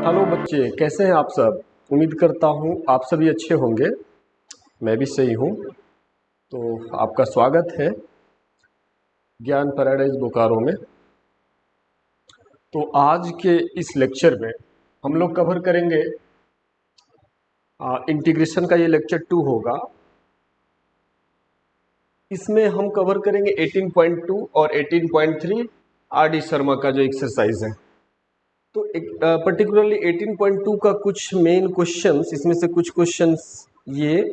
Hello बच्चे, कैसे हैं आप सब। उम्मीद करता हूँ आप सभी अच्छे होंगे। मैं भी सही हूँ। तो आपका स्वागत है ज्ञान पैराडाइज बोकारो में। तो आज के इस लेक्चर में हम लोग कवर करेंगे इंटीग्रेशन का। ये लेक्चर 2 होगा। इसमें हम कवर करेंगे 18.2 और 18.3 आर डी शर्मा का जो एक्सरसाइज है। तो पर्टिकुलरली 18.2 का कुछ मेन क्वेश्चंस, इसमें से कुछ क्वेश्चंस ये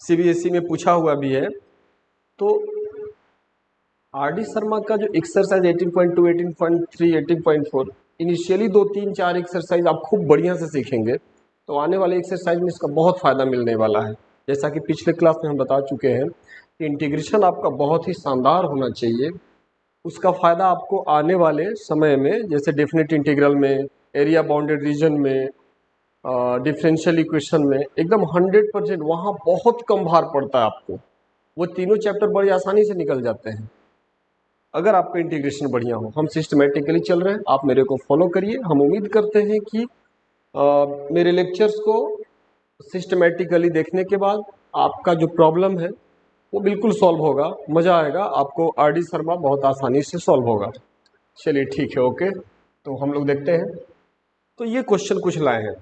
सीबीएसई में पूछा हुआ भी है। तो आर डी शर्मा का जो एक्सरसाइज 18.2, 18.3, 18.4 इनिशियली 2, 3, 4 एक्सरसाइज आप खूब बढ़िया से सीखेंगे तो आने वाले एक्सरसाइज में इसका बहुत फ़ायदा मिलने वाला है। जैसा कि पिछले क्लास में हम बता चुके हैं कि इंटीग्रेशन आपका बहुत ही शानदार होना चाहिए। उसका फ़ायदा आपको आने वाले समय में, जैसे डेफिनेट इंटीग्रल में, एरिया बाउंडेड रीजन में, डिफरेंशियल इक्वेशन में, एकदम 100% वहाँ बहुत कम भार पड़ता है आपको। वो तीनों चैप्टर बड़ी आसानी से निकल जाते हैं अगर आपका इंटीग्रेशन बढ़िया हो। हम सिस्टमेटिकली चल रहे हैं, आप मेरे को फॉलो करिए। हम उम्मीद करते हैं कि मेरे लेक्चर्स को सिस्टमेटिकली देखने के बाद आपका जो प्रॉब्लम है वो बिल्कुल सॉल्व होगा। मज़ा आएगा आपको। आर डी शर्मा बहुत आसानी से सॉल्व होगा। चलिए ठीक है, ओके। तो हम लोग देखते हैं। तो ये क्वेश्चन कुछ लाए हैं,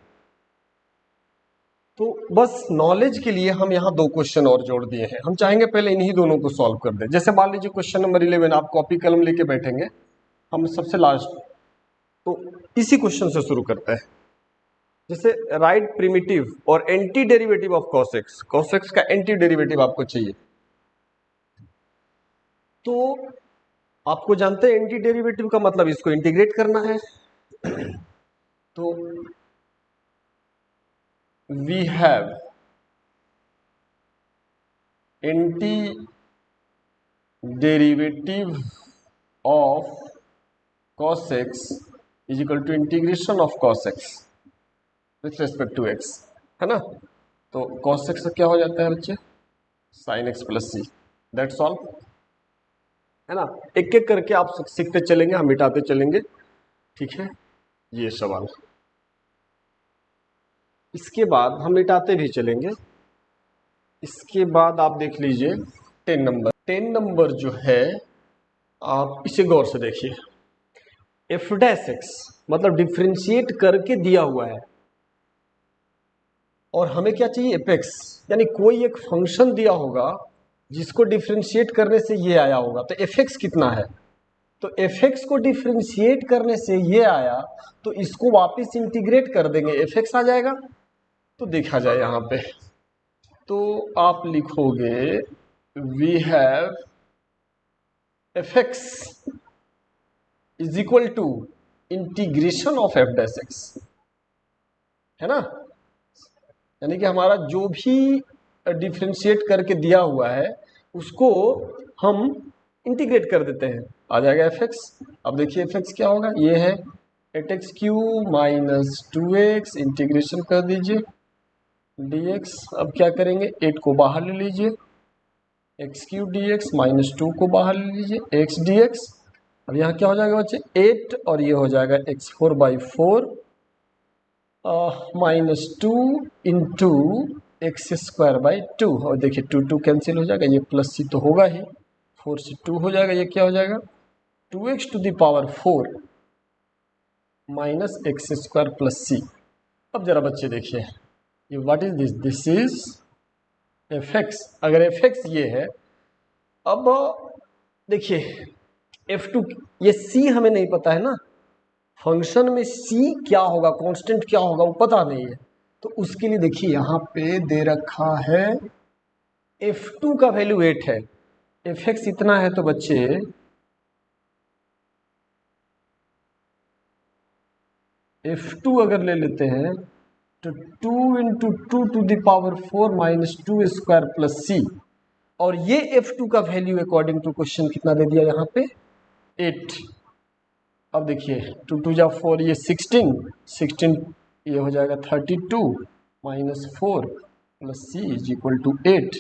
तो बस नॉलेज के लिए हम यहाँ 2 क्वेश्चन और जोड़ दिए हैं। हम चाहेंगे पहले इन्हीं दोनों को सॉल्व कर दें। जैसे मान लीजिए क्वेश्चन नंबर 11, आप कॉपी कलम लेके बैठेंगे, हम सबसे लास्ट। तो इसी क्वेश्चन से शुरू करते हैं। जैसे राइट प्रिमिटिव और anti derivative of cos x। cos x का एंटी डेरिवेटिव आपको चाहिए। तो आपको जानते हैं एंटी डेरिवेटिव का मतलब इसको इंटीग्रेट करना है। तो we have anti derivative of cos x is equal to integration of cos x with respect to x, है ना। तो cos x क्या हो जाता है बच्चे, sin x plus C. That's all, है ना। एक एक करके आप सीखते चलेंगे, हम मिटाते चलेंगे, ठीक है। ये सवाल, इसके बाद हम मिटाते भी चलेंगे। इसके बाद आप देख लीजिए 10 नंबर। 10 नंबर जो है, आप इसे गौर से देखिए। एफ डैश एक्स मतलब डिफ्रेंशिएट करके दिया हुआ है, और हमें क्या चाहिए, एफ एक्स। यानी कोई एक फंक्शन दिया होगा जिसको डिफ्रेंशिएट करने से ये आया होगा। तो एफ एक्स कितना है, तो एफ एक्स को डिफ्रेंशिएट करने से ये आया, तो इसको वापस इंटीग्रेट कर देंगे, एफ एक्स आ जाएगा। तो देखा जाए यहाँ पे, तो आप लिखोगे we have F X is equal to integration of F dash X, है ना। यानी कि हमारा जो भी डिफ्रेंशिएट करके दिया हुआ है उसको हम इंटीग्रेट कर देते हैं, आ जाएगा एफ एक्स। अब देखिए एफ एक्स क्या होगा, ये है 8x³ माइनस 2x, इंटीग्रेशन कर दीजिए dx। अब क्या करेंगे, 8 को बाहर ले लीजिए, x³ dx माइनस 2 को बाहर ले लीजिए, x dx। अब यहाँ क्या हो जाएगा बच्चे, 8, और ये हो जाएगा x4/4 माइनस 2 इंटू x²/2। और देखिए 2 कैंसिल हो जाएगा, ये प्लस सी तो होगा ही, 4 से 2 हो जाएगा, ये क्या हो जाएगा 2x⁴ माइनस x² प्लस सी। अब जरा बच्चे देखिए, ये what is this, this is F x. अगर एफ एक्स ये है, अब देखिए f2, ये c हमें नहीं पता है ना, फंक्शन में c क्या होगा, कांस्टेंट क्या होगा वो पता नहीं है। तो उसके लिए देखिए यहाँ पे दे रखा है f2 का वैल्यू 8 है, एफ एक्स इतना है। तो बच्चे f2 अगर ले लेते हैं तो 2 इंटू 2⁴ माइनस 2² प्लस सी, और ये f2 का वैल्यू अकॉर्डिंग टू क्वेश्चन कितना दे दिया यहाँ पे, 8। अब देखिए 2 2 जा 4, ये 16, ये हो जाएगा 32 minus 4 plus C is equal to 8।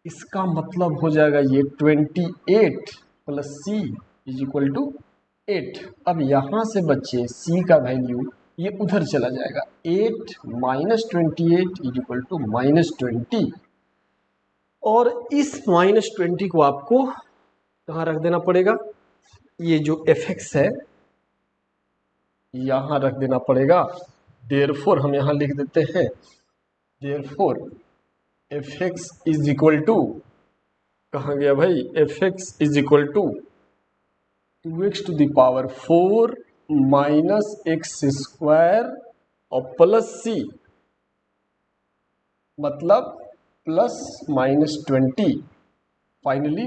इसका मतलब हो जाएगा ये 28 plus C is equal to 8। अब यहाँ से बच्चे c का वैल्यू ये उधर चला जाएगा, 8 minus 28 is equal to minus 20। और इस माइनस 20 को आपको कहाँ रख देना पड़ेगा, ये जो fx है यहाँ रख देना पड़ेगा। देयरफॉर हम यहाँ लिख देते हैं, therefore fx is equal to, कहाँ गया भाई, fx is equal to 2x to the power 4 minus X square और प्लस c, मतलब plus minus 20। Finally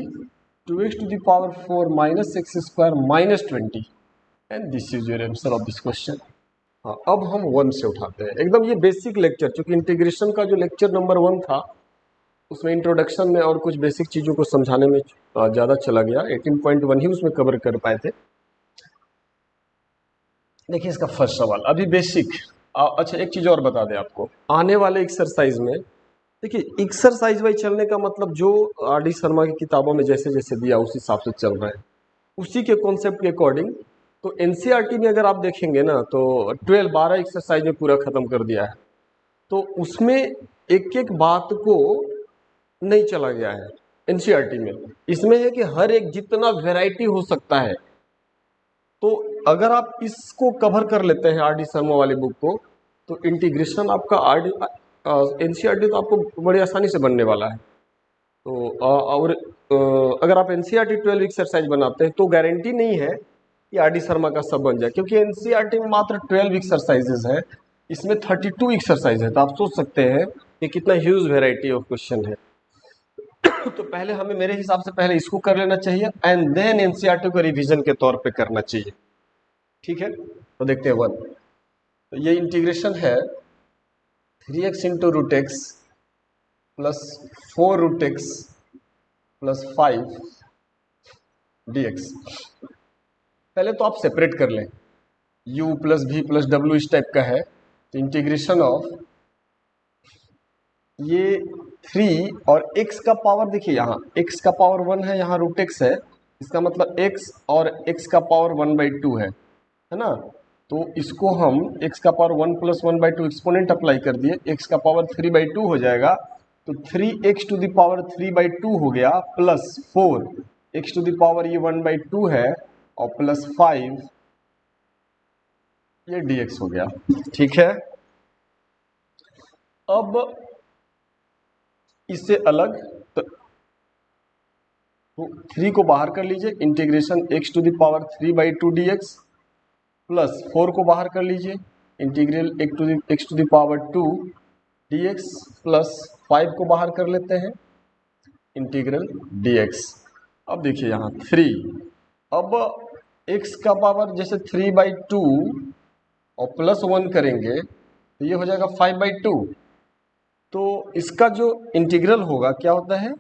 2x to the power 4 minus X square minus 20 and this is your answer of this question. हाँ, अब हम 1 से उठाते हैं एकदम ये बेसिक लेक्चर, क्योंकि इंटीग्रेशन का जो लेक्चर नंबर 1 था उसमें इंट्रोडक्शन में और कुछ बेसिक चीज़ों को समझाने में ज़्यादा चला गया, 18.1 ही उसमें कवर कर पाए थे। देखिए इसका फर्स्ट सवाल अभी बेसिक। अच्छा एक चीज़ और बता दें आपको, आने वाले एक्सरसाइज में देखिए एक्सरसाइज वाइज चलने का मतलब जो आर.डी. शर्मा की किताबों में जैसे जैसे दिया उस हिसाब से चल रहा है, उसी के कॉन्सेप्ट के अकॉर्डिंग। तो एनसीईआरटी में अगर आप देखेंगे ना तो 12 एक्सरसाइज में पूरा खत्म कर दिया है, तो उसमें एक एक बात को नहीं चला गया है एनसीईआरटी में। इसमें है कि हर एक जितना वैरायटी हो सकता है, तो अगर आप इसको कवर कर लेते हैं आर.डी. शर्मा वाली बुक को, तो इंटीग्रेशन आपका एनसीईआरटी तो आपको बड़ी आसानी से बनने वाला है। तो और अगर आप एनसीईआरटी 12 एक्सरसाइज बनाते हैं तो गारंटी नहीं है कि आर.डी. शर्मा का सब बन जाए, क्योंकि एनसीईआरटी में मात्र 12 एक्सरसाइजेज है, इसमें 32 एक्सरसाइज है। तो आप सोच सकते हैं कि कितना ह्यूज वेराइटी ऑफ क्वेश्चन है। तो पहले हमें, मेरे हिसाब से पहले इसको कर लेना चाहिए एंड देन एनसीईआरटी को रिवीजन के तौर पे करना चाहिए। ठीक है, तो देखते हैं 1। तो ये इंटीग्रेशन है 3x into root X plus 4 root X plus 5 dx। पहले तो आप सेपरेट कर लें, u plus v plus w इस टाइप का है, तो इंटीग्रेशन ऑफ ये 3 और x का पावर, देखिए यहाँ x का पावर 1 है, यहाँ रूट एक्स है, इसका मतलब x और x का पावर 1/2 है ना। तो इसको हम x का पावर 1 प्लस 1/2 एक्सपोनेंट अप्लाई कर दिए, x का पावर 3/2 हो जाएगा, तो 3x टू द पावर 3/2 हो गया, plus 4x to the power ये 1/2 है और प्लस 5 ये dx हो गया। ठीक है, अब इससे अलग तो 3 को बाहर कर लीजिए, integration x to the power 3/2 dx plus 4 को बाहर कर लीजिए, integral x to the power 2 dx plus 5 को बाहर कर लेते हैं, इंटीग्रल dx। अब देखिए यहाँ 3, अब x का पावर जैसे 3/2 और प्लस 1 करेंगे तो ये हो जाएगा 5/2। तो इसका जो इंटीग्रल होगा क्या होता है,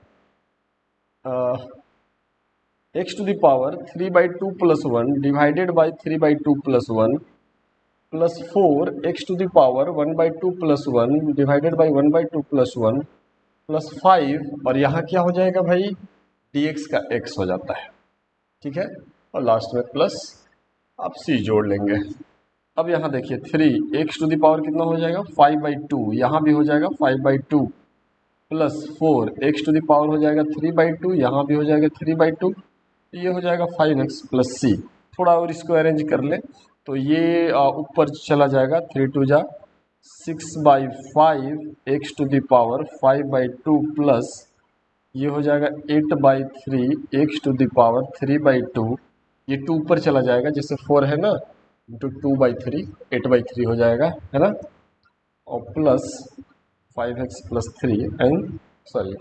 x to the power 3/2 plus 1 divided by 3/2 plus 1 plus 4 x to the power 1/2 plus 1 divided by 1/2 plus 1 plus 5, और यहाँ क्या हो जाएगा भाई, dx का x हो जाता है। ठीक है, और लास्ट में प्लस आप c जोड़ लेंगे। अब यहाँ देखिए 3x टू द पावर कितना हो जाएगा 5/2, यहाँ भी हो जाएगा 5/2 plus 4x to the power हो जाएगा 3/2, यहाँ भी हो जाएगा 3/2, ये हो जाएगा 5x प्लस c। थोड़ा और इसको अरेंज कर ले तो ये ऊपर चला जाएगा, 3 2 6/5 x to the power 5/2 plus ये हो जाएगा 8/3 x टू द पावर 3/2, ये 2 ऊपर चला जाएगा, जैसे 4 है ना, इंटू 2/3 8/3 हो जाएगा, है ना, और plus 5x plus 3 and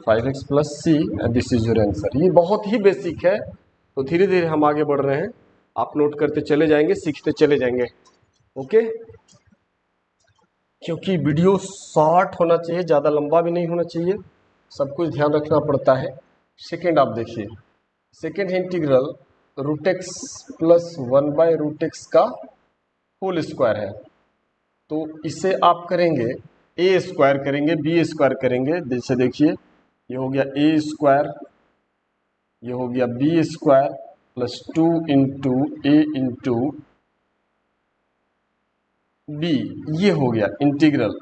5x plus c and this is your answer. ये बहुत ही बेसिक है, तो धीरे धीरे हम आगे बढ़ रहे हैं, आप नोट करते चले जाएंगे, सीखते चले जाएंगे। ओके, क्योंकि वीडियो शॉर्ट होना चाहिए, ज़्यादा लंबा भी नहीं होना चाहिए, सब कुछ ध्यान रखना पड़ता है। सेकेंड आप देखिए, सेकेंड है integral root X plus 1/√x का होल स्क्वायर है। तो इसे आप करेंगे a स्क्वायर करेंगे, b स्क्वायर करेंगे, जैसे देखिए ये हो गया a स्क्वायर, ये हो गया b स्क्वायर प्लस 2 इंटू ए इंटू बी, ये हो गया इंटीग्रल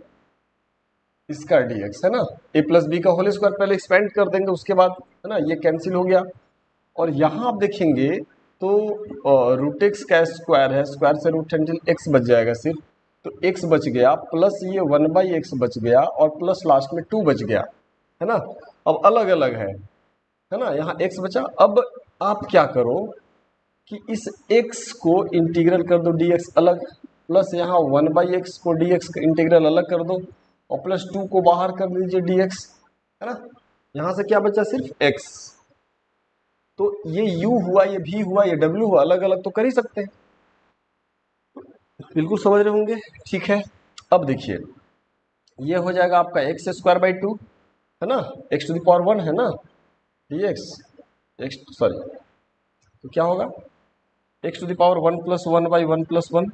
इसका dx, है ना। a प्लस बी का होल स्क्वायर पहले एक्सपेंड कर देंगे, उसके बाद है ना ये कैंसिल हो गया। और यहाँ आप देखेंगे तो रूट एक्स का स्क्वायर है, स्क्वायर से रूट टेंजल एक्स बच जाएगा सिर्फ, तो एक्स बच गया प्लस ये 1/x बच गया और प्लस लास्ट में 2 बच गया, है ना। अब अलग अलग है ना, यहाँ x बचा। अब आप क्या करो कि इस x को इंटीग्रल कर दो dx अलग, प्लस यहाँ 1/x को dx का इंटीग्रल अलग कर दो और प्लस 2 को बाहर कर दीजिए dx, है ना। यहाँ से क्या बचा, सिर्फ x। तो ये u हुआ, ये v हुआ, ये w हुआ, अलग अलग तो कर ही सकते हैं, बिल्कुल समझ रहे होंगे। ठीक है, अब देखिए ये हो जाएगा आपका एक्स स्क्वायर बाई 2, है ना, x टू द पावर 1 है ना dx, x सॉरी, तो क्या होगा x to the power 1 plus 1/1 plus 1,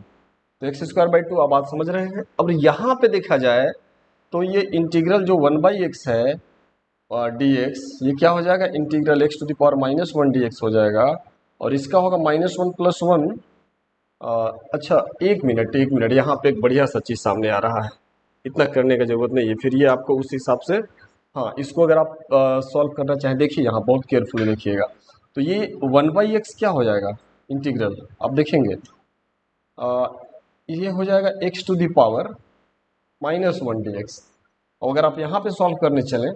तो एक्स स्क्वायर बाई 2। आप बात समझ रहे हैं। अब यहाँ पे देखा जाए तो ये इंटीग्रल जो 1/x है और dx, ये क्या हो जाएगा, integral x to the power -1 dx हो जाएगा, और इसका होगा -1 प्लस 1। अच्छा एक मिनट यहाँ पे एक बढ़िया सा चीज़ सामने आ रहा है, इतना करने का जरूरत नहीं है, फिर ये आपको उस हिसाब से, हाँ इसको अगर आप सॉल्व करना चाहें, देखिए यहाँ बहुत केयरफुली देखिएगा। तो ये 1/x क्या हो जाएगा इंटीग्रल, आप देखेंगे ये हो जाएगा x to the power -1 dx। और अगर आप यहाँ पे सॉल्व करने चलें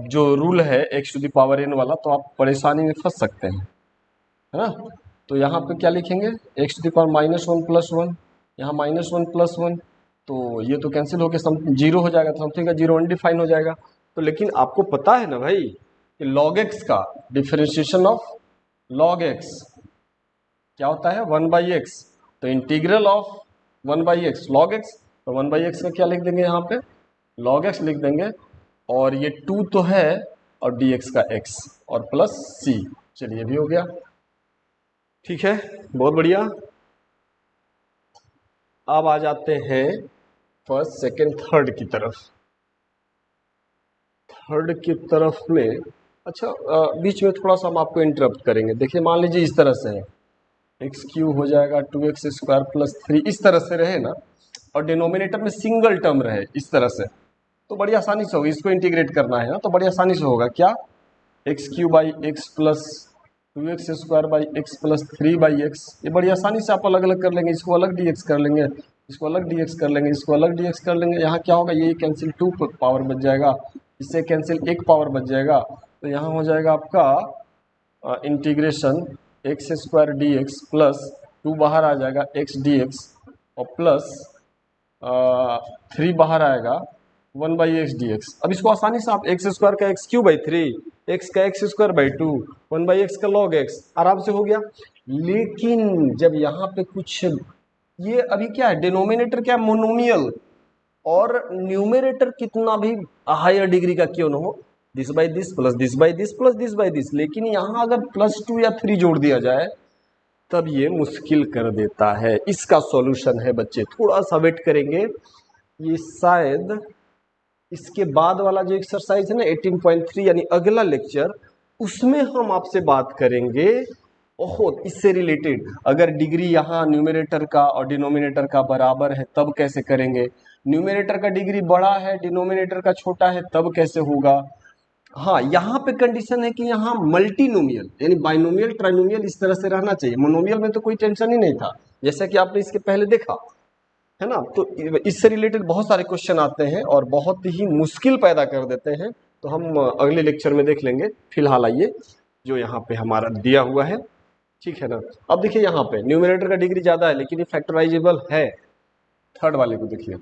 जो रूल है x to the power n वाला, तो आप परेशानी में फंस सकते हैं, है ना। तो यहाँ पे क्या लिखेंगे, x to the power -1 plus 1, यहाँ -1 प्लस 1, तो ये तो कैंसिल होकर जीरो हो जाएगा, तो समथिंग का जीरो अनडिफाइन हो जाएगा। तो लेकिन आपको पता है ना भाई कि log x का डिफरेंशिएशन ऑफ log x क्या होता है, 1/x, तो integral of 1/x log x, तो 1/x का क्या लिख देंगे यहाँ पे, log x लिख देंगे, और ये 2 तो है और dx का x और प्लस c, चलिए भी हो गया। ठीक है, बहुत बढ़िया। अब आ जाते हैं फर्स्ट सेकंड थर्ड की तरफ। थर्ड की तरफ में अच्छा बीच में थोड़ा सा हम आपको इंटरप्ट करेंगे। देखिए मान लीजिए इस तरह से है, एक्स क्यूब हो जाएगा 2x स्क्वायर प्लस 3, इस तरह से रहे ना, और डिनोमिनेटर में सिंगल टर्म रहे इस तरह से, तो बड़ी आसानी से होगा। इसको इंटीग्रेट करना है ना, तो बड़ी आसानी से होगा क्या, x cube by x plus 2x square by x plus 3/x, ये बड़ी आसानी से आप अलग अलग कर लेंगे, इसको अलग dx कर लेंगे, इसको अलग dx कर लेंगे, इसको अलग dx कर लेंगे। यहाँ क्या होगा, ये कैंसिल 2 पावर बच जाएगा, इससे कैंसिल 1 पावर बच जाएगा, तो यहाँ हो जाएगा आपका integration x square D x plus 2 बाहर आ जाएगा एक्स डी एक्स और प्लस 3 बाहर आएगा 1/x dx। अब इसको आसानी से आप एक्स स्क्वायर का एक्स क्यू बाई 3, एक्स का एक्स स्क्वायर बाई 2, 1/x का log x, आराम से हो गया। लेकिन जब यहाँ पे कुछ ये अभी क्या है, डिनोमिनेटर क्या मोनोमियल, और न्यूमरेटर कितना भी हायर डिग्री का क्यों ना हो, this by this plus this by this plus this by this, लेकिन यहाँ अगर +2 या 3 जोड़ दिया जाए तब ये मुश्किल कर देता है। इसका सॉल्यूशन है बच्चे, थोड़ा सा वेट करेंगे, ये शायद इसके बाद वाला जो एक्सरसाइज है ना 18.3 यानी अगला लेक्चर, उसमें हम आपसे बात करेंगे बहुत इससे रिलेटेड। अगर डिग्री यहाँ न्यूमरेटर का और डिनोमिनेटर का बराबर है तब कैसे करेंगे, न्यूमरेटर का डिग्री बड़ा है डिनोमिनेटर का छोटा है तब कैसे होगा। हाँ यहाँ पे कंडीशन है कि यहाँ मल्टीनोमियल यानी बाइनोमियल ट्राइनोमियल इस तरह से रहना चाहिए, मोनोमियल में तो कोई टेंशन ही नहीं था, जैसा कि आपने इसके पहले देखा है ना। तो इससे रिलेटेड बहुत सारे क्वेश्चन आते हैं और बहुत ही मुश्किल पैदा कर देते हैं, तो हम अगले लेक्चर में देख लेंगे। फिलहाल आइए जो यहाँ पे हमारा दिया हुआ है, ठीक है ना। अब देखिए यहाँ पे न्यूमरेटर का डिग्री ज़्यादा है लेकिन ये फैक्टराइजेबल है। थर्ड वाले को देखिए,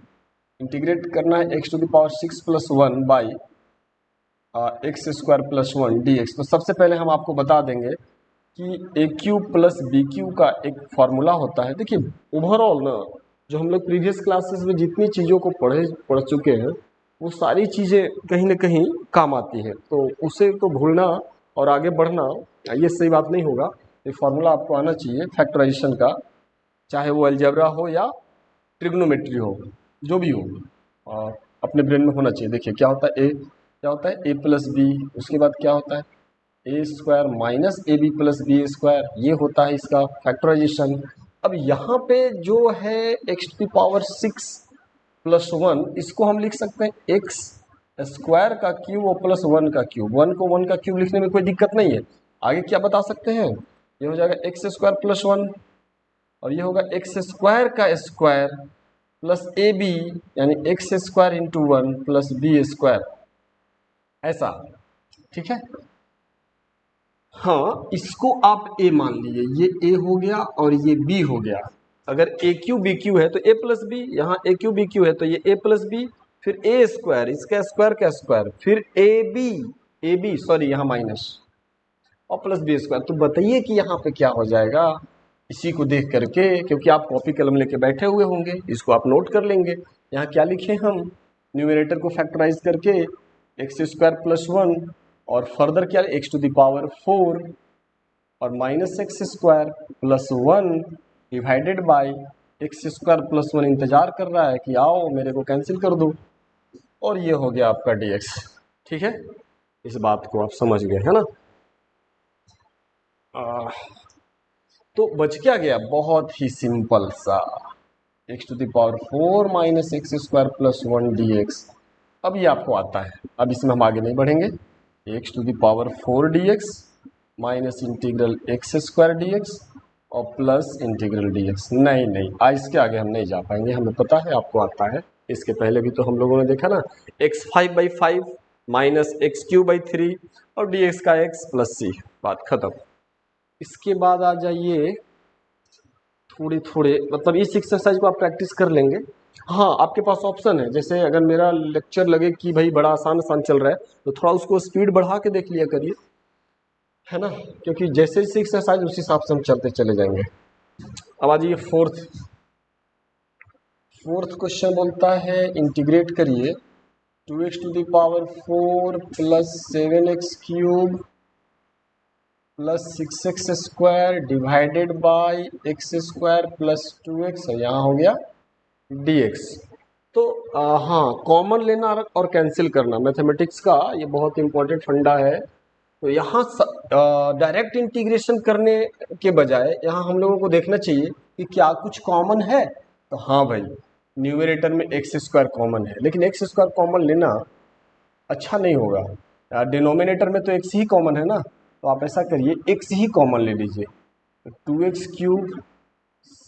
इंटीग्रेट करना है X to the power 6 plus 1 by X square plus 1 dx। तो सबसे पहले हम आपको बता देंगे कि ए क्यूब प्लस बी क्यूब का एक फार्मूला होता है। देखिए ओवरऑल ना जो हम लोग प्रीवियस क्लासेस में जितनी चीज़ों को पढ़ चुके हैं वो सारी चीज़ें कहीं ना कहीं काम आती हैं, तो उसे तो भूलना और आगे बढ़ना ये सही बात नहीं होगा। ये फार्मूला आपको आना चाहिए फैक्टराइजेशन का, चाहे वो अलजेब्रा हो या ट्रिग्नोमेट्री हो, जो भी हो अपने ब्रेन में होना चाहिए। देखिए क्या होता है, क्या होता है ए प्लस बी, उसके बाद क्या होता है A square minus A B plus B square, ये होता है इसका फैक्टराइजेशन। अब यहाँ पे जो है X to the power 6 plus 1, इसको हम लिख सकते हैं एक्स स्क्वायर का क्यूब और प्लस 1 का क्यूब। 1 को 1 का क्यूब लिखने में कोई दिक्कत नहीं है। आगे क्या बता सकते हैं, ये हो जाएगा एक्स स्क्वायर प्लस 1 और ये होगा एक्स स्क्वायर का स्क्वायर प्लस ए बी यानी X square into 1 plus B square, ऐसा। ठीक है, हाँ इसको आप ए मान लीजिए, ये ए हो गया और ये बी हो गया। अगर ए क्यू बी क्यू है तो ए प्लस बी, यहाँ ए क्यू बी क्यू है तो ये ए प्लस बी, फिर ए स्क्वायर, इसका स्क्वायर का स्क्वायर, फिर ए बी सॉरी यहाँ माइनस और प्लस बी स्क्वायर। तो बताइए कि यहाँ पे क्या हो जाएगा इसी को देख करके, क्योंकि आप कॉपी कलम लेके बैठे हुए होंगे, इसको आप नोट कर लेंगे। यहाँ क्या लिखे हम, न्यूमरेटर को फैक्टराइज करके एक्स स्क्वायर प्लस 1 और फर्दर क्या एक्स टू द पावर 4 और minus X square plus 1 divided by X square plus 1 इंतजार कर रहा है कि आओ मेरे को कैंसिल कर दो, और ये हो गया आपका dx। ठीक है, इस बात को आप समझ गए है ना। तो बच क्या गया, बहुत ही सिंपल सा, X to the power 4 minus X square plus 1 dx। अब ये आपको आता है, अब इसमें हम आगे नहीं बढ़ेंगे। X to the power 4 dx minus integral X square dx और प्लस इंटीग्रल dx। नहीं आज इसके आगे हम नहीं जा पाएंगे, हमें पता है आपको आता है। इसके पहले भी तो हम लोगों ने देखा ना, x5/5 माइनस x3/3 और dx का x प्लस c, बात खत्म। इसके बाद आ जाइए थोड़े मतलब इस एक्सरसाइज को आप प्रैक्टिस कर लेंगे। हाँ आपके पास ऑप्शन है, जैसे अगर मेरा लेक्चर लगे कि भाई बड़ा आसान चल रहा है तो थोड़ा उसको स्पीड बढ़ा के देख लिया करिए, है ना, क्योंकि जैसे जैसे एक्सरसाइज उस हिसाब से हम चलते चले जाएंगे। अब आ जाइए फोर्थ क्वेश्चन बोलता है इंटीग्रेट करिए 2x to the power 4 plus 7x cube plus 6x square divided by X square plus 2x, यहाँ हो गया dx। तो हाँ कॉमन लेना और कैंसिल करना मैथमेटिक्स का ये बहुत इंपॉर्टेंट फंडा है। तो यहाँ डायरेक्ट इंटीग्रेशन करने के बजाय यहाँ हम लोगों को देखना चाहिए कि क्या कुछ कॉमन है। तो हाँ भाई, न्यूमरेटर में एक्स स्क्वायर कॉमन है, लेकिन एक्स स्क्वायर कॉमन लेना अच्छा नहीं होगा। डिनोमिनेटर में तो एक्स ही कॉमन है ना, तो आप ऐसा करिए एक्स ही कॉमन ले लीजिए। 2x cube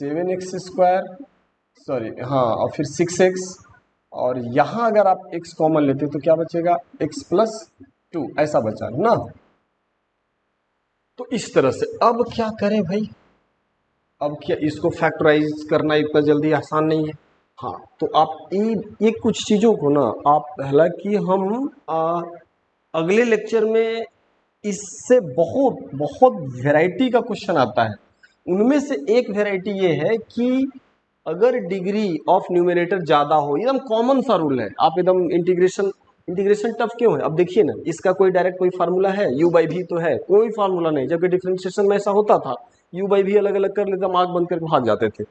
7x square sorry हाँ और फिर 6x, और यहाँ अगर आप x कॉमन लेते तो क्या बचेगा x प्लस 2, ऐसा बचा ना। तो इस तरह से अब क्या करें भाई, अब क्या इसको फैक्टराइज करना इतना जल्दी आसान नहीं है। हाँ तो आप ये कुछ चीज़ों को ना आप, हालांकि हम अगले लेक्चर में इससे बहुत वैरायटी का क्वेश्चन आता है। उनमें से एक वैरायटी ये है कि अगर डिग्री ऑफ न्यूमरेटर ज़्यादा हो, एकदम कॉमन सा रूल है, आप एकदम इंटीग्रेशन टफ क्यों है। अब देखिए ना, इसका कोई डायरेक्ट कोई फार्मूला है, u/v तो है, कोई फार्मूला नहीं, जबकि डिफरेंशिएशन में ऐसा होता था u/v अलग अलग कर लेते, आंख बंद करके भाग जाते थे।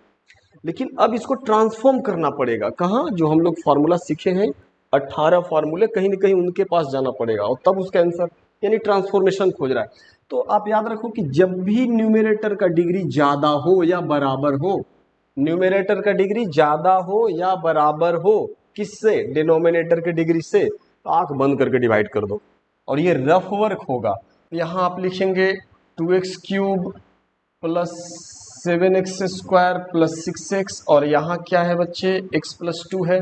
लेकिन अब इसको ट्रांसफॉर्म करना पड़ेगा, कहाँ, जो हम लोग फार्मूला सीखे हैं 18 फार्मूले, कहीं ना कहीं उनके पास जाना पड़ेगा और तब उसका आंसर, यानी ट्रांसफॉर्मेशन खोज रहा है। तो आप याद रखो कि जब भी न्यूमरेटर का डिग्री ज्यादा हो या बराबर हो, न्यूमरेटर का डिग्री ज्यादा हो या बराबर हो किससे, डिनोमिनेटर के डिग्री से, तो आंख बंद करके डिवाइड कर दो और ये रफ वर्क होगा। यहाँ आप लिखेंगे 2x cube plus 7x square plus 6x, और यहाँ क्या है बच्चे, x प्लस 2 है।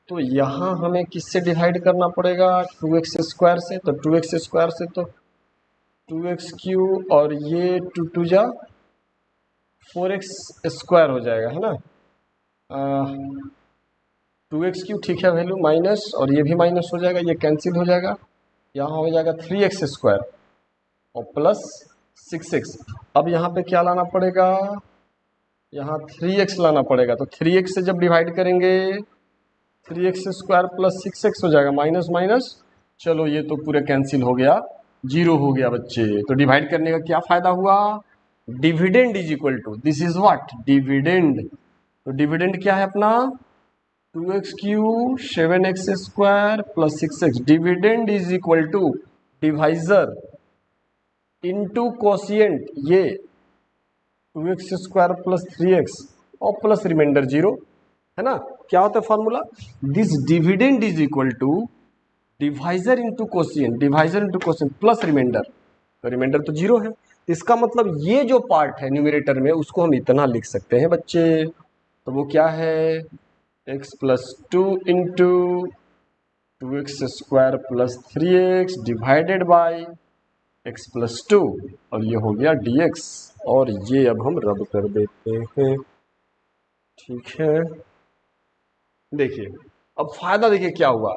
तो यहाँ हमें किससे डिवाइड करना पड़ेगा, 2x स्क्वायर से। तो 2x स्क्वायर से तो 2x क्यूब और ये 2 जा 4x स्क्वायर हो जाएगा, है ना। 2x क्यूब ठीक है वैल्यू माइनस, और ये भी माइनस हो जाएगा, ये कैंसिल हो जाएगा। यहाँ हो जाएगा 3x स्क्वायर और प्लस 6x। अब यहाँ पे क्या लाना पड़ेगा, यहाँ 3x लाना पड़ेगा। तो 3x से जब डिवाइड करेंगे 3x स्क्वायर प्लस 6x हो जाएगा, माइनस माइनस, चलो ये तो पूरे कैंसिल हो गया, 0 हो गया बच्चे। तो डिवाइड करने का क्या फायदा हुआ, dividend is equal to, this is what, dividend. तो डिविडेंड क्या है अपना, 2x cube 7x square plus 6x, dividend is equal to divisor into quotient ये 2x² प्लस 3x और प्लस रिमाइंडर 0, है ना। क्या होता है formula, this dividend is equal to divisor into quotient, divisor into quotient plus remainder, तो remainder तो 0 है। इसका मतलब ये जो पार्ट है न्यूमरेटर में उसको हम इतना लिख सकते हैं बच्चे, तो वो क्या है, x plus 2 into 2x² plus 3x divided by x plus 2, और ये हो गया dx, और ये अब हम रद्द कर देते हैं। ठीक है, देखिए अब फायदा देखिए क्या हुआ।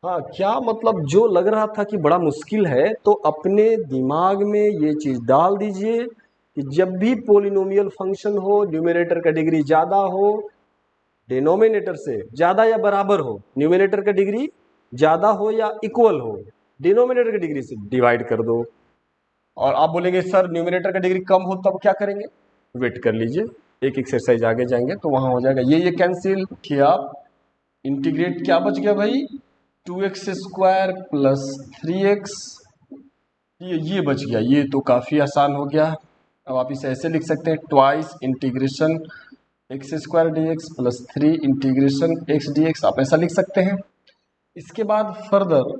हाँ, क्या मतलब जो लग रहा था कि बड़ा मुश्किल है, तो अपने दिमाग में ये चीज डाल दीजिए कि जब भी पोलिनोमियल फंक्शन हो, न्यूमरेटर का डिग्री ज्यादा हो, डिनोमिनेटर से ज्यादा या बराबर हो, न्यूमरेटर का डिग्री ज्यादा हो या इक्वल हो, डिनोमिनेटर की डिग्री से डिवाइड कर दो। और आप बोलेंगे सर न्यूमरेटर का डिग्री कम हो तब क्या करेंगे, वेट कर लीजिए, एक एक्सरसाइज आगे जाएंगे तो वहां हो जाएगा ये कैंसिल किया, इंटीग्रेट क्या बच गया भाई, 2x² प्लस 3x, ये बच गया, ये तो काफी आसान हो गया। अब आप इसे ऐसे लिख सकते हैं, twice integration x² dx plus 3 integration x dx, आप ऐसा लिख सकते हैं। इसके बाद फर्दर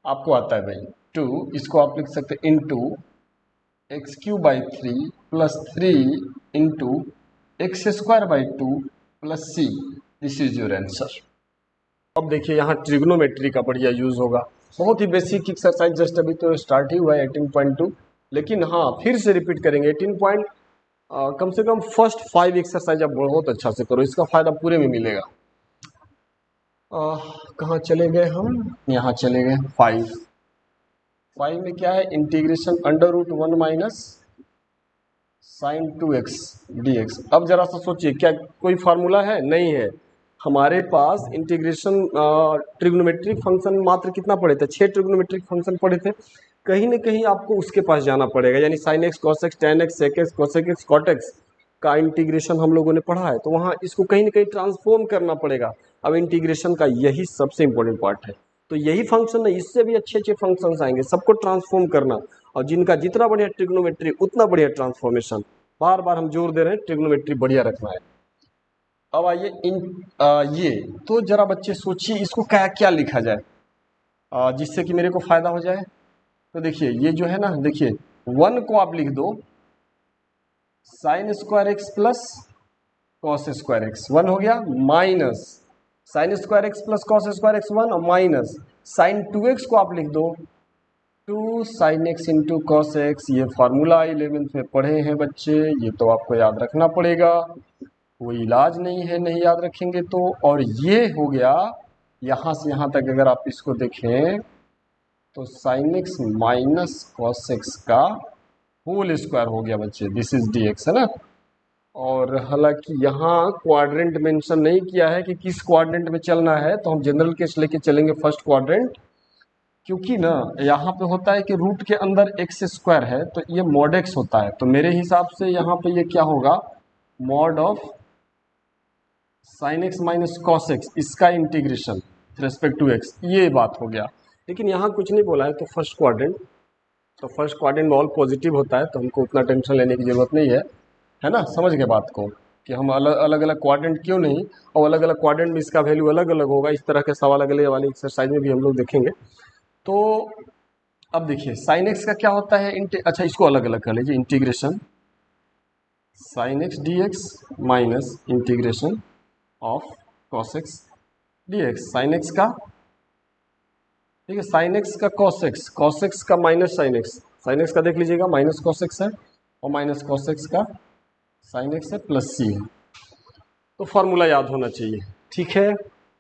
आपको आता है भाई 2, इसको आप लिख सकते हैं into x³/3 plus 3 into x²/2 plus c, this is your answer. अब देखिए यहाँ ट्रिग्नोमेट्री का बढ़िया यूज होगा, बहुत ही बेसिक एक्सरसाइज, जस्ट अभी तो स्टार्ट ही हुआ है 18.2, लेकिन हाँ फिर से रिपीट करेंगे 18. कम से कम फर्स्ट 5 एक्सरसाइज आप बहुत अच्छा से करो, इसका फायदा पूरे में मिलेगा। कहाँ चले गए हम, यहाँ चले गए 5 में क्या है, integration √1 minus sign 2x dx। अब जरा सा सोचिए, क्या कोई फार्मूला है, नहीं है हमारे पास। इंटीग्रेशन ट्रिग्नोमेट्रिक फंक्शन मात्र कितना पढ़े थे, 6 ट्रिग्नोमेट्रिक फंक्शन पढ़े थे, कहीं ना कहीं आपको उसके पास जाना पड़ेगा, यानी sin x cos x tan x sec x cosec x cot x का इंटीग्रेशन हम लोगों ने पढ़ा है, तो वहाँ इसको कहीं ना कहीं ट्रांसफॉर्म करना पड़ेगा। अब इंटीग्रेशन का यही सबसे इंपॉर्टेंट पार्ट है, तो यही फंक्शन नहीं, इससे भी अच्छे अच्छे फंक्शंस आएंगे, सबको ट्रांसफॉर्म करना, और जिनका जितना बढ़िया ट्रिग्नोमेट्री उतना बढ़िया ट्रांसफॉर्मेशन। बार बार हम जोर दे रहे हैं ट्रिग्नोमेट्री बढ़िया रखना है। अब आइए ये तो जरा बच्चे सोचिए इसको क्या क्या लिखा जाए जिससे कि मेरे को फायदा हो जाए। तो देखिए ये जो है ना, देखिए 1 को आप लिख दो sin² x plus cos² x, 1 हो गया, minus sin² x plus cos² x 1, और माइनस sin 2x को आप लिख दो 2 sin x into cos x। ये फार्मूला 11th में पढ़े हैं बच्चे, ये तो आपको याद रखना पड़ेगा, कोई इलाज नहीं है नहीं याद रखेंगे तो। और ये हो गया यहाँ से यहाँ तक, अगर आप इसको देखें तो sin x minus cos x का होल स्क्वायर हो गया बच्चे, दिस इज dx, है ना। और हालांकि यहाँ क्वाड्रेंट मेंशन नहीं किया है कि किस क्वाड्रेंट में चलना है, तो हम जनरल केस लेके चलेंगे फर्स्ट क्वाड्रेंट, क्योंकि ना यहाँ पे होता है कि रूट के अंदर x² है तो ये mod x होता है, तो मेरे हिसाब से यहाँ पे ये क्या होगा, mod of sin x minus cos x, इसका इंटीग्रेशन रेस्पेक्ट टू x, ये बात हो गया। लेकिन यहाँ कुछ नहीं बोला है, तो फर्स्ट क्वाड्रेंट, तो फर्स्ट क्वाड्रेंट में ऑल पॉजिटिव होता है, तो हमको उतना टेंशन लेने की जरूरत नहीं है ना। समझ गए बात को कि हम अलग अलग क्वाड्रेंट क्यों नहीं, और अलग अलग क्वाड्रेंट में इसका वैल्यू अलग अलग होगा, इस तरह के सवाल अगले वाली एक्सरसाइज में भी हम लोग देखेंगे। तो अब देखिए sin x का क्या होता है, अच्छा इसको अलग अलग कर लीजिए, integration sin x dx minus integration of cos x dx, sin x का, ठीक है, sin x का cos x का माइनस sin x का देख लीजिएगा माइनस cos x है, और माइनस cos x का sin x है प्लस c है, तो फॉर्मूला याद होना चाहिए। ठीक है,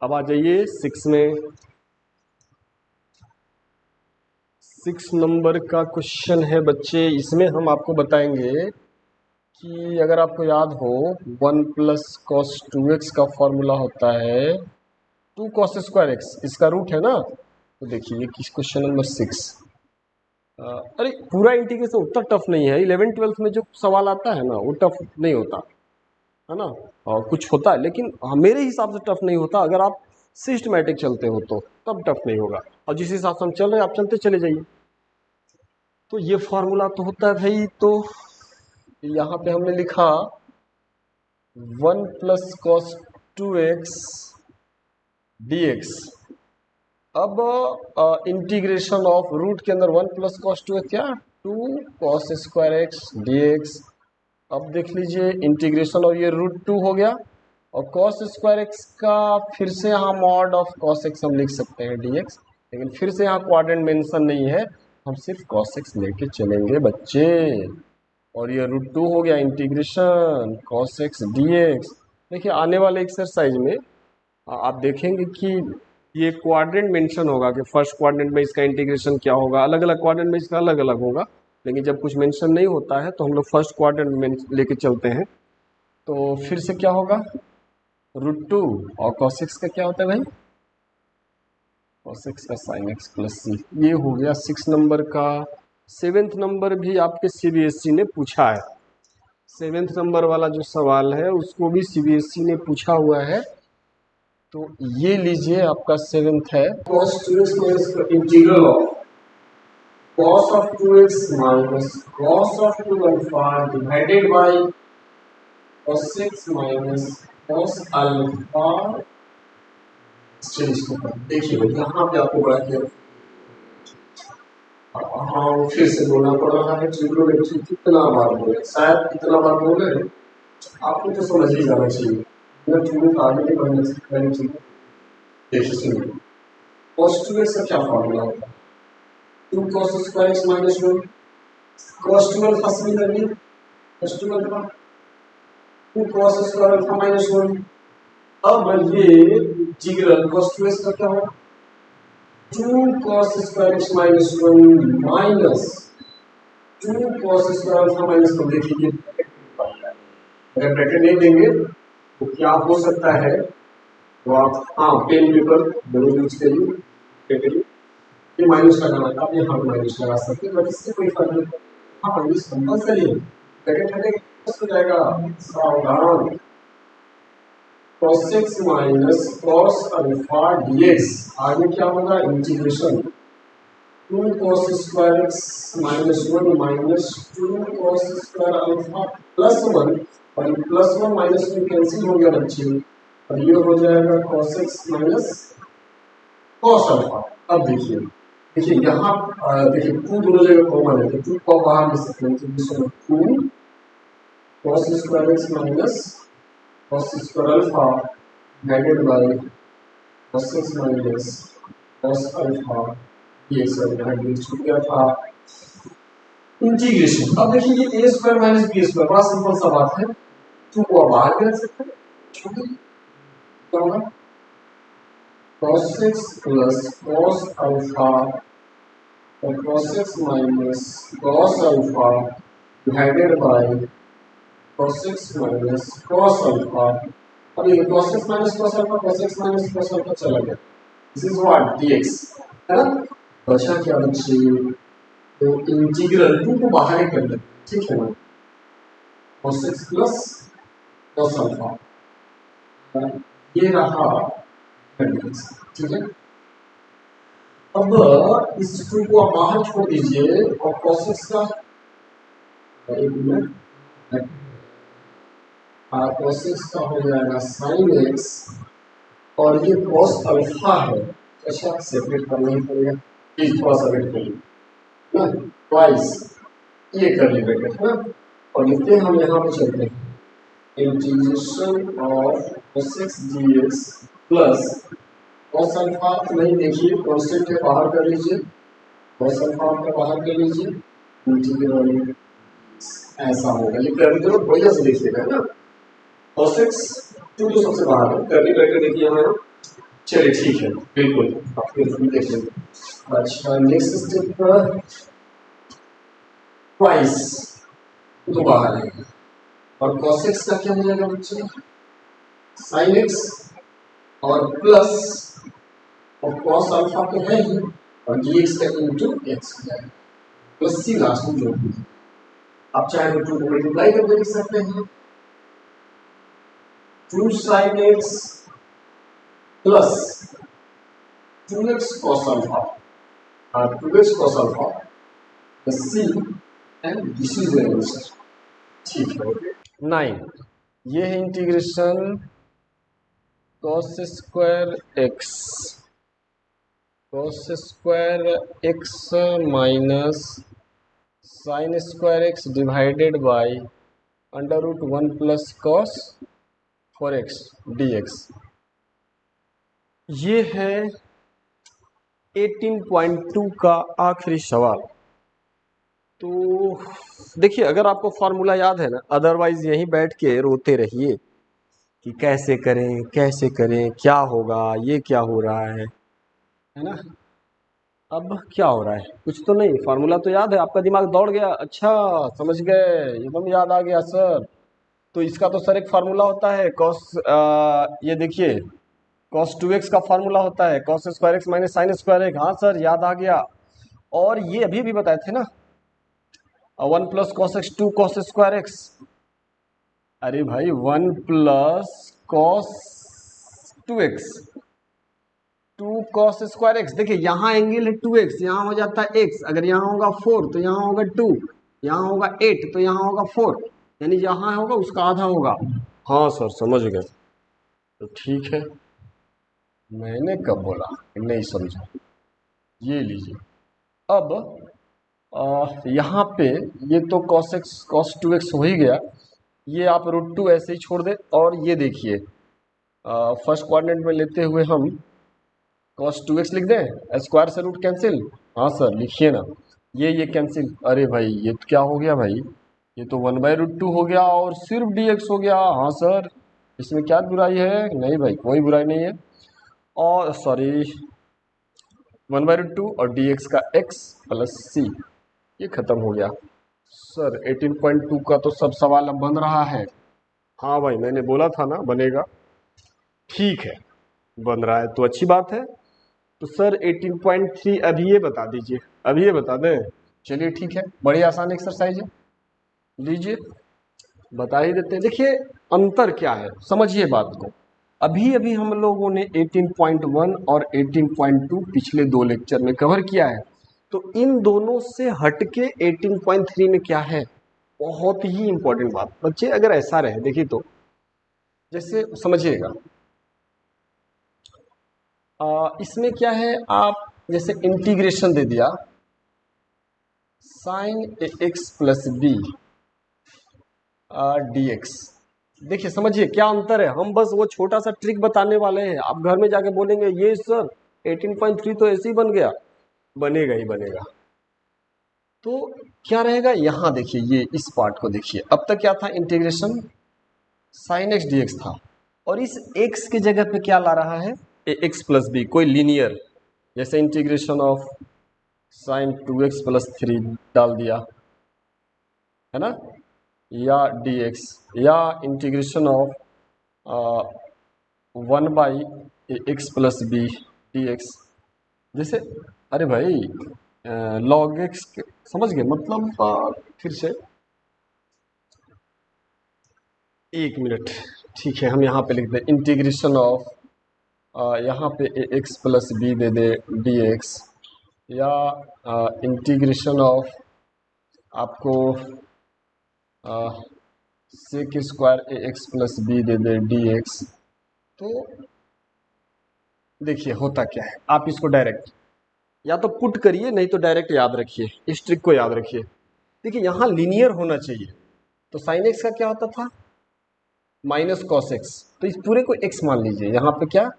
अब आ जाइए 6 में, 6 नंबर का क्वेश्चन है बच्चे। इसमें हम आपको बताएंगे कि अगर आपको याद हो 1 प्लस cos 2x का फॉर्मूला होता है 2 cos² x, इसका रूट है ना। तो देखिए क्वेश्चन नंबर 6, अरे पूरा इंटीग्रेशन उतना टफ नहीं है, 11th-12th में जो सवाल आता है ना वो टफ नहीं होता है ना, और कुछ होता है लेकिन मेरे हिसाब से टफ नहीं होता, अगर आप सिस्टमैटिक चलते हो तो तब टफ नहीं होगा, और जिस हिसाब से हम चल रहे हैं आप चलते चले जाइए। तो ये फॉर्मूला तो होता है भाई, तो यहाँ पे हमने लिखा 1 प्लस कॉस 2x dx। अब इंटीग्रेशन ऑफ रूट के अंदर 1 प्लस कॉस 2x क्या 2 कॉस स्क्वायर एक्स dx। अब देख लीजिए इंटीग्रेशन और ये √2 हो गया, और कॉस स्क्वायर एक्स का फिर से यहाँ मॉड ऑफ कॉस एक्स हम लिख सकते हैं dx, लेकिन फिर से यहाँ क्वाड्रेंट मेंशन नहीं है, हम सिर्फ कॉस एक्स लेके चलेंगे बच्चे। और ये √2 हो गया इंटीग्रेशन कॉस एक्स dx। देखिए आने वाले एक्सरसाइज में आप देखेंगे कि ये क्वाड्रेंट मेंशन होगा कि फर्स्ट क्वाड्रेंट में इसका इंटीग्रेशन क्या होगा, अलग अलग क्वाड्रेंट में इसका अलग अलग होगा, लेकिन जब कुछ मेंशन नहीं होता है तो हम लोग फर्स्ट क्वाड्रेंट में लेके चलते हैं। तो फिर से क्या होगा √2, और cos x का क्या होता है भाई cos x का sin x प्लस c। ये हो गया 6 नंबर का। 7th नंबर भी आपके सीबीएसई ने पूछा है। 7th नंबर वाला जो सवाल है उसको भी सीबीएसई ने पूछा हुआ है। तो ये लीजिए आपका 7th है, cos 2x minus integral of cos of 2x minus cos of 2 alpha divided by cos x minus cos alpha। चलिए इसको देखिए भाई, यहाँ पे आपको बड़ा क्या हाँ फिर से बोलना पड़ रहा है, ट्रिग्नोमेट्री कितना बार बोले, शायद इतना बार बोले आपको तो समझ ही जाना चाहिए, मैं ट्रिग्नो आगे नहीं बढ़ने से पहले चाहिए। देखिए सुनिए, cos 2x का क्या फॉर्मूला होता है 2 cos square x minus 1 cos 2 alpha similarly cos 2 alpha 2 cos square alpha minus 1। अब ये इंटीग्रल cos 2x का क्या होगा 2 cos square x minus 1 minus 2 cos square alpha minus 1। देखिए अगर ब्रैकेट नहीं देंगे तो क्या हो सकता है, तो आप हाँ पेन पेपर दोनों यूज करिए, ये माइनस लगाना था, आप यहाँ माइनस लगा सकते हैं, बट इससे कोई फर्क नहीं पड़ता। हाँ माइनस कंपल्सरी है, ब्रैकेट हटेगा हो जाएगा सावधान cos x minus cos alpha dx। आगे क्या होगा integration 2 cos square x minus 1 minus 2 cos square alpha plus 1, और ये प्लस 1 माइनस 1 कैंसिल हो गया बच्चे, और ये हो जाएगा cos x minus cos alpha. अब देखिए यहाँ देखिए 2 दोनों जगह कॉमन है, तो 2 को बाहर ले सकते हैं, तो 2 cos square x minus cos square alpha divided by cos x minus cos alpha ये सब यहाँ भी छूट गया था इंटीग्रेशन। अब देखिए ये a square minus b square, बड़ा सिंपल सा बात है, 2 को बाहर भी रख सकते हैं, क्या होगा cos x plus cos alpha और cos x minus cos alpha divided by cos x minus cos alpha. अब ये cos x minus cos alpha cos x minus cos alpha चला गया, दिस इज व्हाट dx है ना। बचा क्या बच्चे, तो इंटीग्रल 2 को बाहर ही कर लेते, ठीक है ना, cos x plus cos alpha ये रहा dx, ठीक है। अब इस 2 को आप बाहर छोड़ दीजिए और cos x का एक मिनट cos x का हो जाएगा sin x, और ये cos अल्फा है, अच्छा सेपरेट करना ही पड़ेगा, प्लीज थोड़ा सा वेट करिए ना, ट्वाइस ये कर ली ब्रैकेट है ना, और लिखते हैं हम यहाँ पे चलते हैं integration of cos x dx plus cos alpha नहीं, देखिए कांस्टेंट है बाहर कर लीजिए, cos अल्फा आपका बाहर कर लीजिए, इंटीग्रल ऐसा होगा, ये कर दो बढ़िया से देखिएगा ना, cos x 2 तो सबसे बाहर है, करली ब्रैकेट देखिए यहाँ, चलिए ठीक है बिल्कुल आप बिल्कुल देख लेंगे। अच्छा नेक्स्ट स्टेप पर ट्वाइस तो बाहर है, और cos x का क्या हो जाएगा बच्चे sin x और प्लस और cos अल्फा तो है ही, और dx का into x plus c last में जोड़ दीजिए, आप चाहे तो 2 को मल्टीप्लाई करके लिख सकते हैं 2 sin x plus 2x cos alpha और 2x cos alpha the c and this is the answer. ठीक है, ओके। 9 ये है integration cos square x minus sine square X divided by under root 1 plus cos 4x dx। ये है 18.2 का आखिरी सवाल। तो देखिए, अगर आपको फॉर्मूला याद है ना, अदरवाइज यहीं बैठ के रोते रहिए कि कैसे करें, क्या होगा, ये क्या हो रहा है ना। अब क्या हो रहा है, कुछ तो नहीं, फार्मूला तो याद है, आपका दिमाग दौड़ गया, अच्छा समझ गए, एकदम याद आ गया सर। तो इसका तो सर एक फार्मूला होता है ये देखिए cos 2x का फार्मूला होता है cos square x minus sine square x. हाँ सर याद आ गया। और ये अभी भी बताए थे ना, 1 plus cos x 2 cos square x. अरे भाई 1 plus cos 2x 2 cos square x. देखिए यहाँ एंगल है 2x, यहाँ हो जाता है x, अगर यहाँ होगा 4 तो यहाँ होगा 2, यहाँ होगा 8 तो यहाँ होगा 4, यानी यहाँ होगा उसका आधा होगा। हाँ सर समझ गए। तो ठीक है, मैंने कब बोला नहीं समझा। ये लीजिए, अब यहाँ पे ये तो cos 2x हो ही गया, ये आप √2 ऐसे ही छोड़ दे। और ये देखिए फर्स्ट क्वाड्रेंट में लेते हुए हम cos 2x लिख दें, स्क्वायर से रूट कैंसिल। हाँ सर लिखिए ना, ये कैंसिल। अरे भाई ये तो क्या हो गया भाई, ये तो 1/√2 हो गया और सिर्फ dx हो गया। हाँ सर इसमें क्या बुराई है, नहीं भाई कोई बुराई नहीं है। और सॉरी 1/√2 और dx का x प्लस c, ये खत्म हो गया। सर 18.2 का तो सब सवाल अब बन रहा है। हाँ भाई मैंने बोला था ना बनेगा। ठीक है बन रहा है तो अच्छी बात है। तो सर 18.3 अभी ये बता दीजिए, अभी ये बता दें। चलिए ठीक है, बड़ी आसान एक्सरसाइज है, लीजिए बता ही देते हैं। देखिए अंतर क्या है, समझिए बात को। अभी अभी हम लोगों ने 18.1 और 18.2 पिछले 2 लेक्चर में कवर किया है। तो इन दोनों से हटके 18.3 में क्या है, बहुत ही इंपॉर्टेंट बात। बच्चे अगर ऐसा रहे, देखिए तो जैसे समझिएगा, इसमें क्या है, आप जैसे इंटीग्रेशन दे दिया sine X plus B dx। देखिए समझिए क्या अंतर है, हम बस वो छोटा सा ट्रिक बताने वाले हैं। आप घर में जाके बोलेंगे ये सर 18.3 तो ऐसे ही बन गया, बनेगा ही बनेगा। तो क्या रहेगा, यहां देखिए, ये इस पार्ट को देखिए। अब तक क्या था, इंटीग्रेशन साइन एक्स dx था, और इस x की जगह पे क्या ला रहा है, एक्स प्लस बी, कोई लीनियर, जैसे integration of sine 2x plus 3 डाल दिया है ना, या dx, या integration of 1/x plus B dx। जैसे अरे भाई log x, समझ गए मतलब। फिर से 1 मिनट, ठीक है, हम यहाँ पे लिख दें इंटीग्रेशन ऑफ, यहाँ पे x प्लस बी दे दे dx, या इंटीग्रेशन ऑफ आपको sec square X plus B दे दे dx। तो देखिए होता क्या है, आप इसको डायरेक्ट या तो पुट करिए, नहीं तो डायरेक्ट याद रखिए, इस ट्रिक को याद रखिए। देखिए यहाँ लीनियर होना चाहिए, तो साइन एक्स का क्या होता था, माइनस कॉस एक्स। तो इस पूरे को एक्स मान लीजिए, यहाँ पे क्या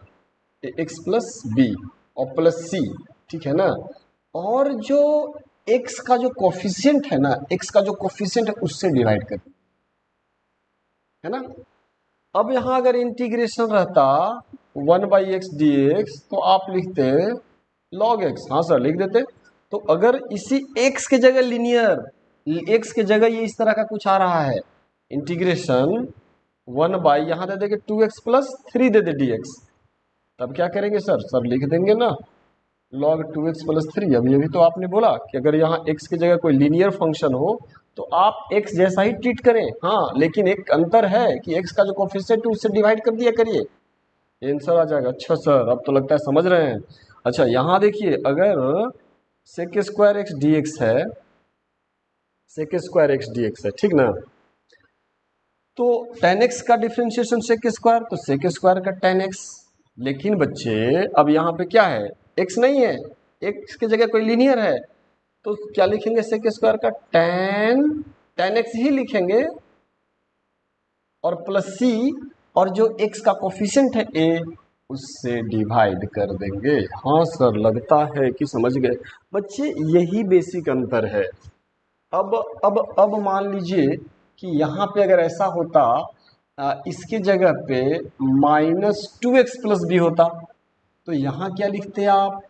एक्स प्लस बी और प्लस सी, ठीक है ना। और जो एक्स का जो कोफिशिएंट है ना, एक्स का जो कोफिशिएंट है उससे डिवाइड कर, है ना। अब यहाँ अगर इंटीग्रेशन रहता 1/x dx तो आप लिखते log x। हाँ सर लिख देते। तो अगर इसी x के जगह लीनियर, x के जगह ये इस तरह का कुछ आ रहा है, इंटीग्रेशन 1/ यहाँ दे देंगे 2x प्लस 3 दे दे dx, तब क्या करेंगे सर, सर लिख देंगे ना log 2x प्लस 3। अभी तो आपने बोला कि अगर यहाँ x की जगह कोई लीनियर फंक्शन हो तो आप x जैसा ही ट्रीट करें। हाँ लेकिन एक अंतर है कि x का जो कोफिशिएंट है उससे डिवाइड कर दिया करिए, आंसर आ जाएगा। अच्छा सर अब तो लगता है समझ रहे हैं। अच्छा यहाँ देखिए, अगर सेक स्क्वायर एक्स dx है sec square X D X है, ठीक ना। तो tan x का डिफ्रेंशिएशन सेक स्क्वायर, तो सेक स्क्वायर का tan x। लेकिन बच्चे अब यहाँ पे क्या है, x नहीं है, x की जगह कोई लीनियर है, तो क्या लिखेंगे, सेक स्क्वायर का tan x ही लिखेंगे और प्लस c, और जो x का कोफिशिएंट है a उससे डिवाइड कर देंगे। हाँ सर, लगता है कि समझ गए बच्चे, यही बेसिक अंतर है। अब मान लीजिए कि यहाँ पे अगर ऐसा होता, इसके जगह पे -2x प्लस बी होता, तो यहाँ क्या लिखते आप,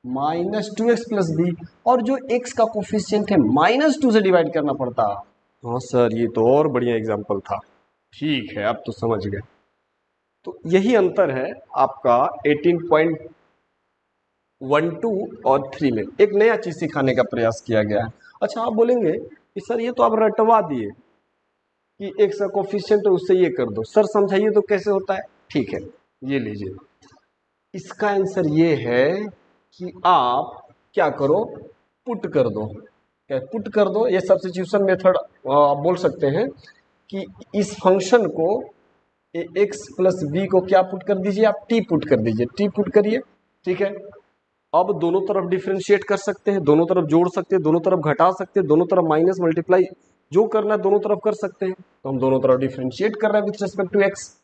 -2x प्लस बी, और जो x का कोफिशिएंट है -2 से डिवाइड करना पड़ता। हाँ सर, ये तो और बढ़िया एग्जाम्पल था। ठीक है, अब तो समझ गए। तो यही अंतर है आपका 18.12 और 3 में। एक नया चीज सिखाने का प्रयास किया गया है। अच्छा, आप बोलेंगे कि सर ये तो आप रटवा दिए कि x का कोफिशिएंट है उससे ये कर दो, सर समझाइए तो कैसे होता है। ठीक है, ये लीजिए, इसका आंसर ये है कि आप क्या करो, पुट कर दो। क्या पुट कर दो, ये सब्स्टिट्यूशन मेथड आप बोल सकते हैं कि इस फंक्शन को एक्स प्लस बी को क्या पुट कर दीजिए, आप टी पुट कर दीजिए, टी पुट करिए। ठीक है, अब दोनों तरफ डिफ्रेंशिएट कर सकते हैं, दोनों तरफ जोड़ सकते हैं, दोनों तरफ घटा सकते हैं, दोनों तरफ माइनस मल्टीप्लाई जो करना है दोनों तरफ कर सकते हैं। तो हम दोनों तरफ डिफ्रेंशिएट कर रहे हैं विथ रिस्पेक्ट टू एक्स,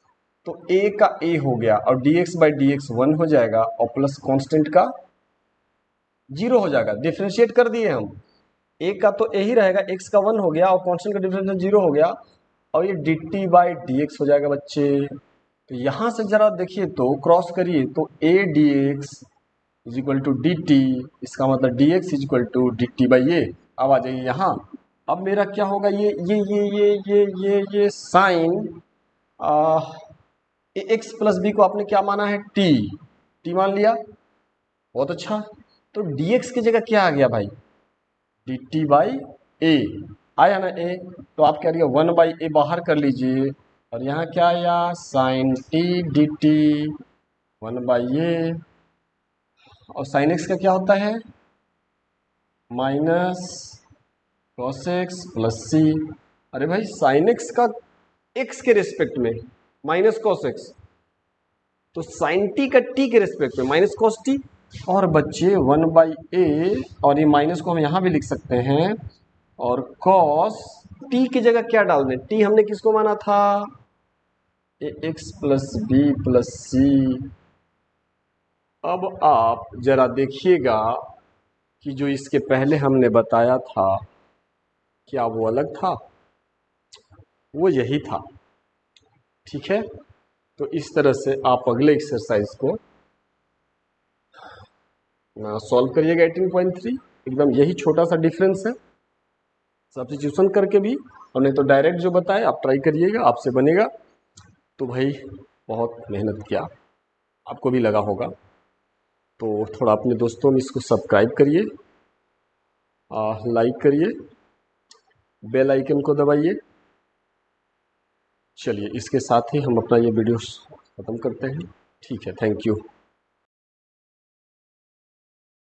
तो a का a हो गया और dx बाई डी एक्स 1 हो जाएगा और प्लस कांस्टेंट का 0 हो जाएगा। डिफ्रेंशिएट कर दिए हम, a का तो a ही रहेगा, x का 1 हो गया और कांस्टेंट का डिफरेंशिएशन 0 हो गया, और ये dt बाई डी एक्स हो जाएगा बच्चे। तो यहां से जरा देखिए तो क्रॉस करिए, तो a dx is equal to D T, इसका मतलब D X is equal to D T by A. अब आ जाइए यहाँ, अब मेरा क्या होगा, ये साइन एक्स प्लस बी को आपने क्या माना है, टी, टी मान लिया, बहुत अच्छा। तो डी एक्स की जगह क्या आ गया भाई, डी टी बाई ए, आया ना ए, तो आप क्या लिया 1 बाई ए बाहर कर लीजिए, और यहाँ क्या आया, sine T D T 1 by A, और साइन एक्स का क्या होता है, minus cos X plus C. अरे भाई, साइन एक्स का एक्स के रेस्पेक्ट में माइनस कॉस एक्स, तो साइन टी का टी के रेस्पेक्ट में माइनस कॉस टी, और बच्चे 1 बाई ए, और ये माइनस को हम यहाँ भी लिख सकते हैं, और कॉस टी की जगह क्या डाल दें, टी हमने किसको माना था, ए एक्स प्लस बी प्लस सी। अब आप जरा देखिएगा कि जो इसके पहले हमने बताया था, क्या वो अलग था, वो यही था। ठीक है, तो इस तरह से आप अगले एक्सरसाइज को सॉल्व करिएगा 18.3। एकदम यही छोटा सा डिफरेंस है, सब्स्टिट्यूशन करके भी, और नहीं तो डायरेक्ट जो बताए आप ट्राई करिएगा, आपसे बनेगा। तो भाई बहुत मेहनत किया, आपको भी लगा होगा, तो थोड़ा अपने दोस्तों में इसको सब्सक्राइब करिए, लाइक करिए, बेल आइकन को दबाइए। चलिए, इसके साथ ही हम अपना ये वीडियो ख़त्म करते हैं। ठीक है, थैंक यू।